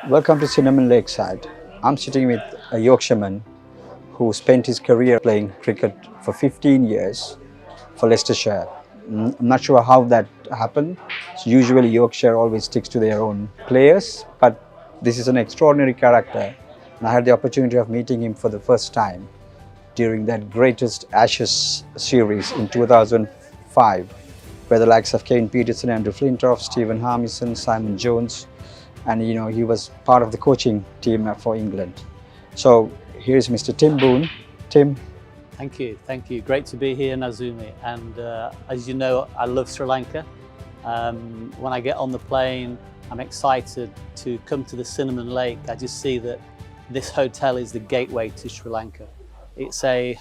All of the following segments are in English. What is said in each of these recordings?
Welcome to Cinnamon Lakeside. I'm sitting with a Yorkshireman who spent his career playing cricket for 15 years for Leicestershire. I'm not sure how that happened. So usually Yorkshire always sticks to their own players, but this is an extraordinary character. And I had the opportunity of meeting him for the first time during that greatest Ashes series in 2005, where the likes of Kane Peterson, Andrew Flintoff, Stephen Harmison, Simon Jones, and he was part of the coaching team for England. So here's Mr. Tim Boon. Tim. Thank you. Great to be here, Nazoomi. And as you know, I love Sri Lanka. When I get on the plane, I'm excited to come to the Cinnamon Lake. I just see that this hotel is the gateway to Sri Lanka. It's a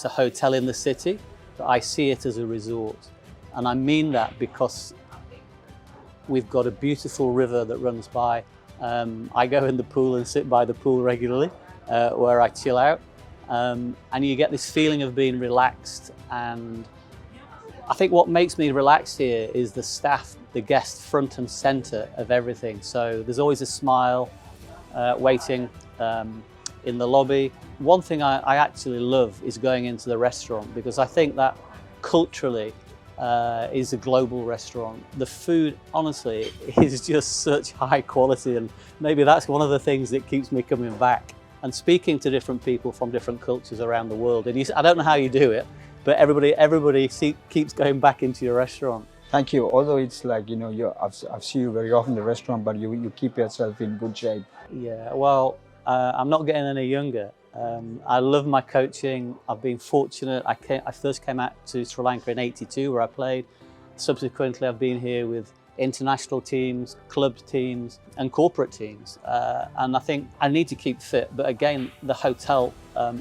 hotel in the city, but I see it as a resort. And I mean that because we've got a beautiful river that runs by. I go in the pool and sit by the pool regularly, where I chill out. And you get this feeling of being relaxed. And I think what makes me relaxed here is the staff, the guests, front and center of everything. So there's always a smile waiting in the lobby. One thing I actually love is going into the restaurant, because I think that culturally is a global restaurant. The food, honestly, is just such high quality, and maybe that's one of the things that keeps me coming back and speaking to different people from different cultures around the world. And I don't know how you do it, but everybody keeps going back into your restaurant. Thank you. Although it's like, I've seen you very often in the restaurant, but you keep yourself in good shape. Yeah, well, I'm not getting any younger. I love my coaching. I've been fortunate. I first came out to Sri Lanka in '82, where I played. Subsequently, I've been here with international teams, club teams, and corporate teams. And I think I need to keep fit. But again, the hotel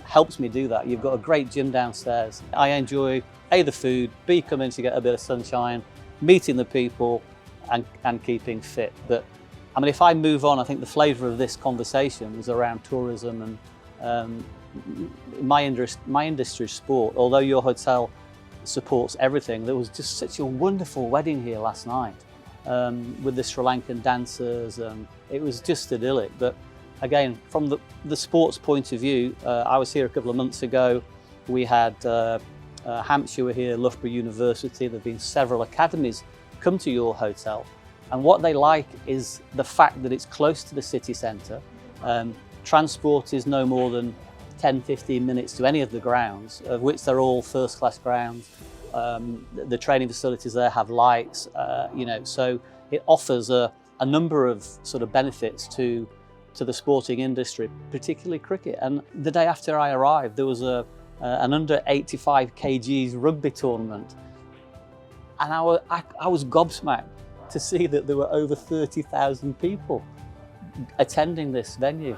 helps me do that. You've got a great gym downstairs. I enjoy A, the food, B, coming to get a bit of sunshine, meeting the people, and keeping fit. But I mean, if I move on, I think the flavour of this conversation was around tourism and my industry is sport. Although your hotel supports everything, there was just such a wonderful wedding here last night with the Sri Lankan dancers, and it was just idyllic. But again, from the sports point of view, I was here a couple of months ago. We had Hampshire were here, Loughborough University. There have been several academies come to your hotel, and what they like is the fact that it's close to the city centre. Transport is no more than 10-15 minutes to any of the grounds, of which they're all first-class grounds. The training facilities there have lights, so it offers a number of sort of benefits to the sporting industry, particularly cricket. And the day after I arrived, there was an under 85 kgs rugby tournament, and I was gobsmacked to see that there were over 30,000 people attending this venue.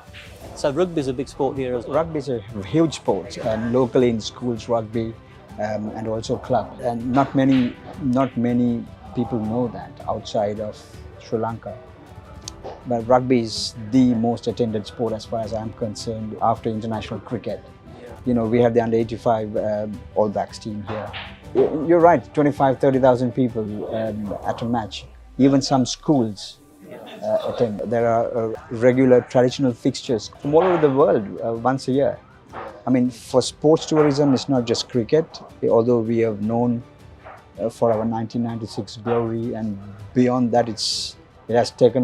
So rugby is a big sport here as well. Rugby is a huge sport, locally in schools, rugby, and also club. And not many people know that outside of Sri Lanka. But rugby is the most attended sport as far as I'm concerned after international cricket. We have the under 85 All Blacks team here. You're right, 30,000 people at a match. Even some schools attend. There are regular traditional fixtures from all over the world once a year. I mean, for sports tourism, it's not just cricket, although we have known for our 1996 glory, and beyond that, it has taken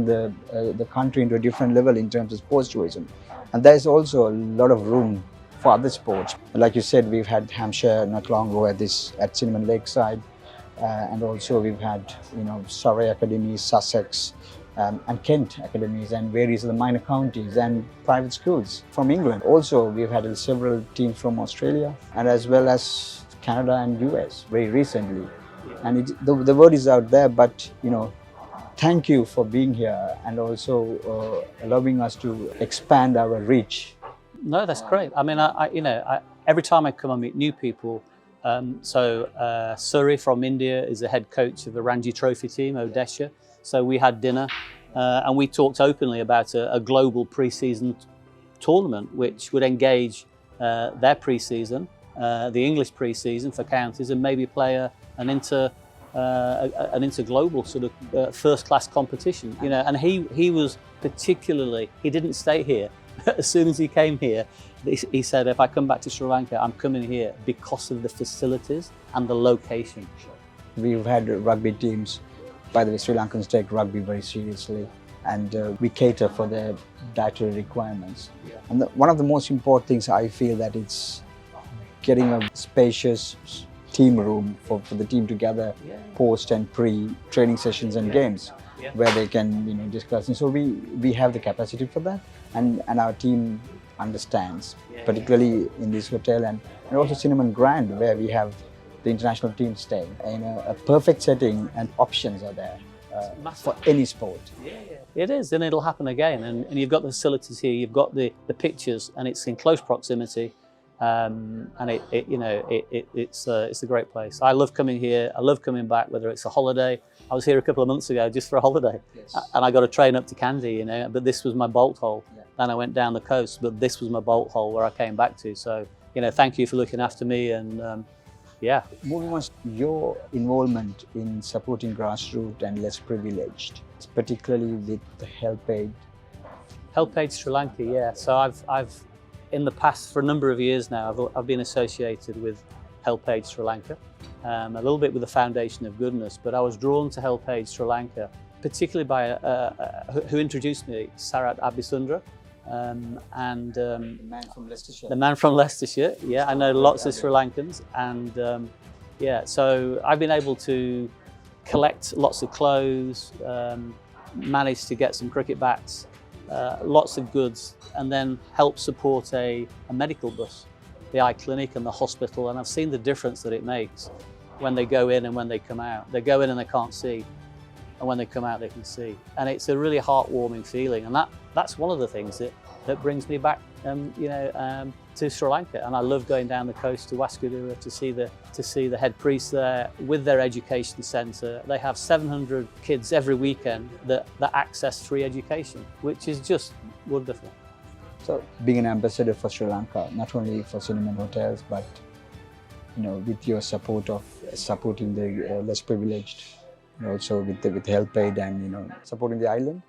the country into a different level in terms of sports tourism. And there's also a lot of room for other sports. Like you said, we've had Hampshire not long ago at Cinnamon Lakeside. And also we've had, Surrey academies, Sussex, and Kent academies, and various of the minor counties and private schools from England. Also, we've had several teams from Australia, and as well as Canada and US very recently. And the word is out there, but thank you for being here and also allowing us to expand our reach. No, that's great. I mean, every time I come and meet new people. Suri from India is the head coach of the Ranji Trophy team, Odisha. So we had dinner and we talked openly about a global pre-season tournament which would engage their pre-season, the English pre-season for counties, and maybe play an an interglobal sort of first-class competition, you know. And he was particularly, he didn't stay here. As soon as he came here, he said, if I come back to Sri Lanka, I'm coming here because of the facilities and the location. We've had rugby teams. By the way, Sri Lankans take rugby very seriously, and we cater for their dietary requirements. Yeah. And one of the most important things I feel that it's getting a spacious team room for the team to gather post and pre-training sessions and games where they can discuss. And so we have the capacity for that, and our team understands, particularly in this hotel and also Cinnamon Grand, where we have the international team staying in a perfect setting, and options are there for any sport. It is, and it'll happen again. And you've got the facilities here, you've got the pictures, and it's in close proximity. And it's a great place. I love coming here. I love coming back, whether it's a holiday. I was here a couple of months ago just for a holiday, and I got a train up to Kandy, but this was my bolt hole. Then I went down the coast, but this was my bolt hole where I came back to. So, thank you for looking after me, and yeah. Moving on, your involvement in supporting grassroots and less privileged, particularly with the Help Aid. Help Aid Sri Lanka, yeah. So I've in the past, for a number of years now, I've been associated with Help Aid Sri Lanka, a little bit with the Foundation of Goodness, but I was drawn to Help Aid Sri Lanka, particularly by who introduced me, Sarat Abhisundra, and The man from Leicestershire. The man from Leicestershire, yeah. I know lots of Sri Lankans, and yeah, so I've been able to collect lots of clothes, managed to get some cricket bats, lots of goods, and then help support a medical bus, the eye clinic and the hospital. And I've seen the difference that it makes when they go in and when they come out. They go in and they can't see, and when they come out they can see. And it's a really heartwarming feeling, and that's one of the things that brings me back to Sri Lanka. And I love going down the coast to Waskadura to see the head priest there with their education centre. They have 700 kids every weekend that access free education, which is just wonderful. So being an ambassador for Sri Lanka, not only for Cinnamon Hotels, but with your support of supporting the less privileged, also with Help Aid and supporting the island.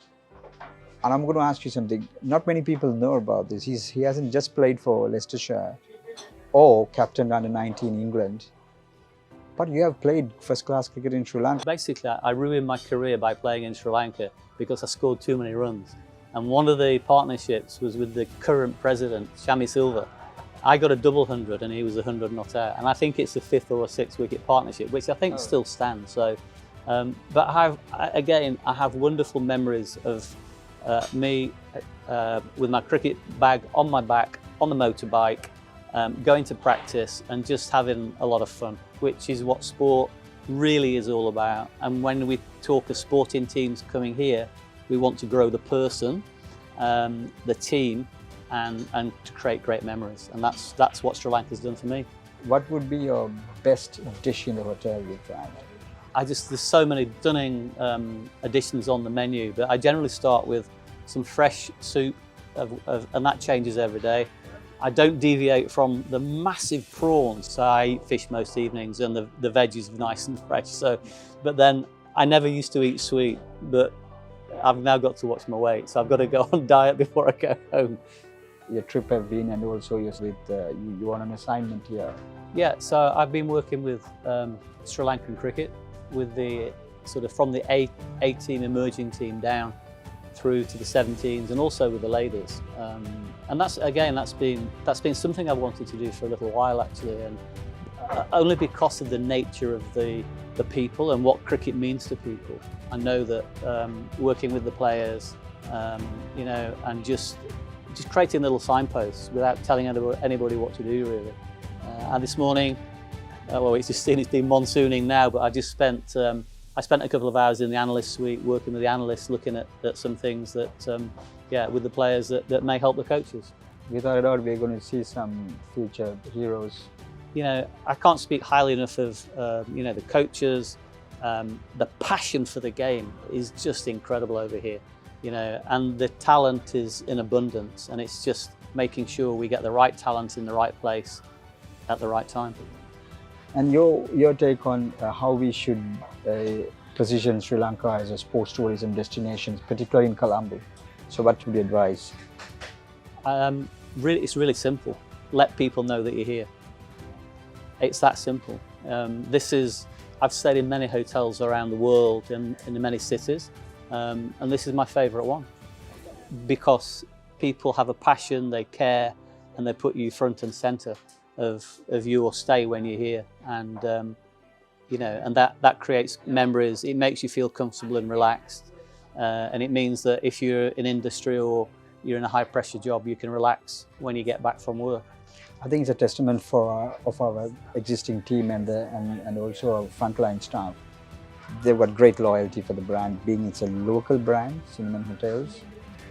And I'm going to ask you something. Not many people know about this. He hasn't just played for Leicestershire or captained under-19 England, but you have played first-class cricket in Sri Lanka. Basically, I ruined my career by playing in Sri Lanka because I scored too many runs. And one of the partnerships was with the current president, Shami Silva. I got a double 100 and he was 100 not out. And I think it's a 5th or a 6th wicket partnership, which I think still stands. So, but I have wonderful memories of me with my cricket bag on my back, on the motorbike, going to practice and just having a lot of fun, which is what sport really is all about. And when we talk of sporting teams coming here, we want to grow the person, the team, and to create great memories. And that's what Sri Lanka's done for me. What would be your best dish in the hotel you tried? There's so many stunning additions on the menu, but I generally start with some fresh soup, and that changes every day. I don't deviate from the massive prawns, so I eat fish most evenings, and the veggies are nice and fresh. So, but then I never used to eat sweet, but I've now got to watch my weight, so I've got to go on diet before I go home. Your trip have been, and also you're on an assignment here. Yeah, so I've been working with Sri Lankan cricket, with the sort of from the A-team emerging team down through to the 17s, and also with the ladies. And that's been something I've wanted to do for a little while actually, and only because of the nature of the people and what cricket means to people. I know that working with the players, and just creating little signposts without telling anybody what to do really. And this morning, well, it's been monsooning now, but I spent a couple of hours in the analyst suite working with the analysts, looking at some things that, with the players that may help the coaches. Without a doubt, we're going to see some future heroes. I can't speak highly enough of, the coaches. The passion for the game is just incredible over here, and the talent is in abundance, and it's just making sure we get the right talent in the right place at the right time. And your take on how we should position Sri Lanka as a sports tourism destination, particularly in Colombo. So what would you advise? It's really simple. Let people know that you're here. It's that simple. I've stayed in many hotels around the world and in many cities, and this is my favourite one because people have a passion, they care, and they put you front and centre of your stay when you're here, and and that creates memories. It makes you feel comfortable and relaxed, and it means that if you're in industry or you're in a high pressure job, you can relax when you get back from work. I think it's a testament of our existing team and also our frontline staff. They've got great loyalty for the brand, being it's a local brand, Cinnamon Hotels.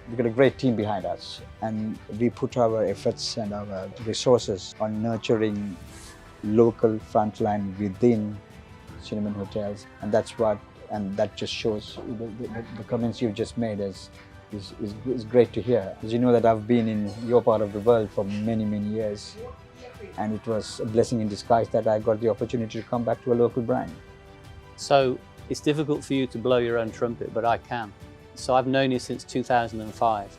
We've got a great team behind us, and we put our efforts and our resources on nurturing local frontline within Cinnamon Hotels, and that just shows the comments you've just made is great to hear. As you know that I've been in your part of the world for many years, and it was a blessing in disguise that I got the opportunity to come back to a local brand. So it's difficult for you to blow your own trumpet, but I can. So I've known you since 2005,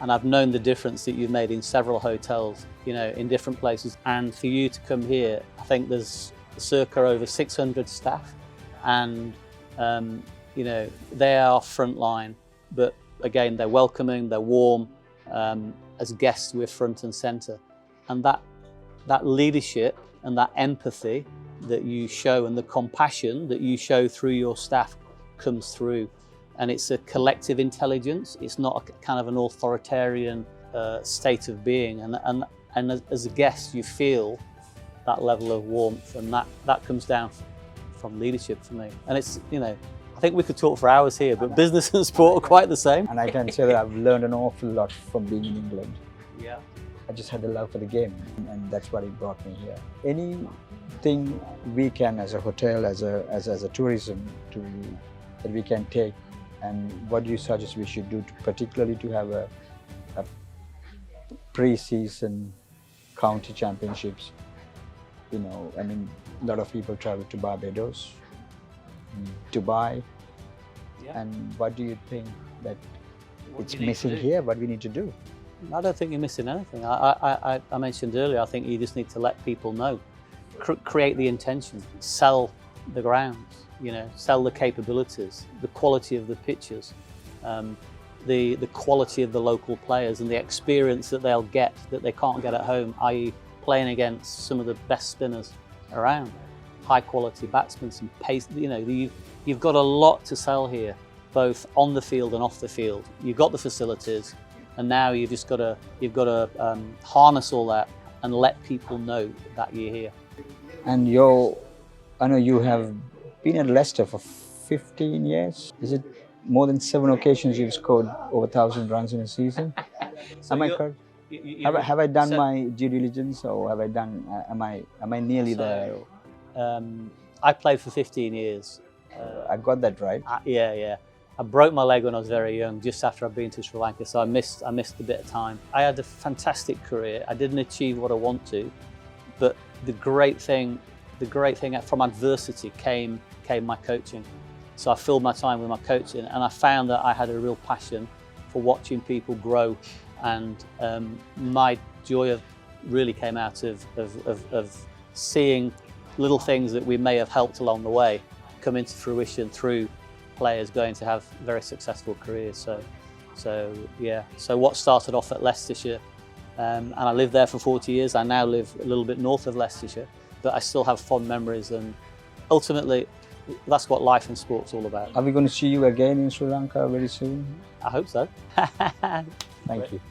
and I've known the difference that you've made in several hotels, in different places. And for you to come here, I think there's circa over 600 staff, and they are frontline, but again, they're welcoming, they're warm. As guests, we're front and centre. And that leadership and that empathy that you show and the compassion that you show through your staff comes through. And it's a collective intelligence. It's not a kind of an authoritarian state of being. And as a guest, you feel that level of warmth, and that comes down from leadership for me. And it's, I think we could talk for hours here, but business and sport are quite the same. And I can say that I've learned an awful lot from being in England. Yeah. I just had the love for the game, and that's what it brought me here. Anything we can, as a hotel, as a tourism, that we can take, and what do you suggest we should do, particularly to have a pre-season county championships? A lot of people travel to Barbados, Dubai, yeah. And what do you think that it's missing here? What we need to do? I don't think you're missing anything. I mentioned earlier, I think you just need to let people know, create the intention, sell the grounds, sell the capabilities, the quality of the pitches, the quality of the local players, and the experience that they'll get that they can't get at home, i.e. playing against some of the best spinners around, high quality batsmen, some pace. You've got a lot to sell here, both on the field and off the field. You've got the facilities, and now you've got to harness all that and let people know that you're here. And I know you have been at Leicester for 15 years. Is it more than 7 occasions you've scored over 1,000 runs in a season? So am I correct? Have I done my due diligence, or have I done? Am I nearly there? I played for 15 years. I got that right. Yeah. I broke my leg when I was very young, just after I'd been to Sri Lanka, so I missed a bit of time. I had a fantastic career. I didn't achieve what I want to, but the great thing from adversity came my coaching. So I filled my time with my coaching, and I found that I had a real passion for watching people grow, and my joy really came out of seeing little things that we may have helped along the way come into fruition through players going to have very successful careers. So what started off at Leicestershire, and I lived there for 40 years. I now live a little bit north of Leicestershire, but I still have fond memories, and ultimately that's what life in sport's all about. Are we going to see you again in Sri Lanka very soon? I hope so. Thank you.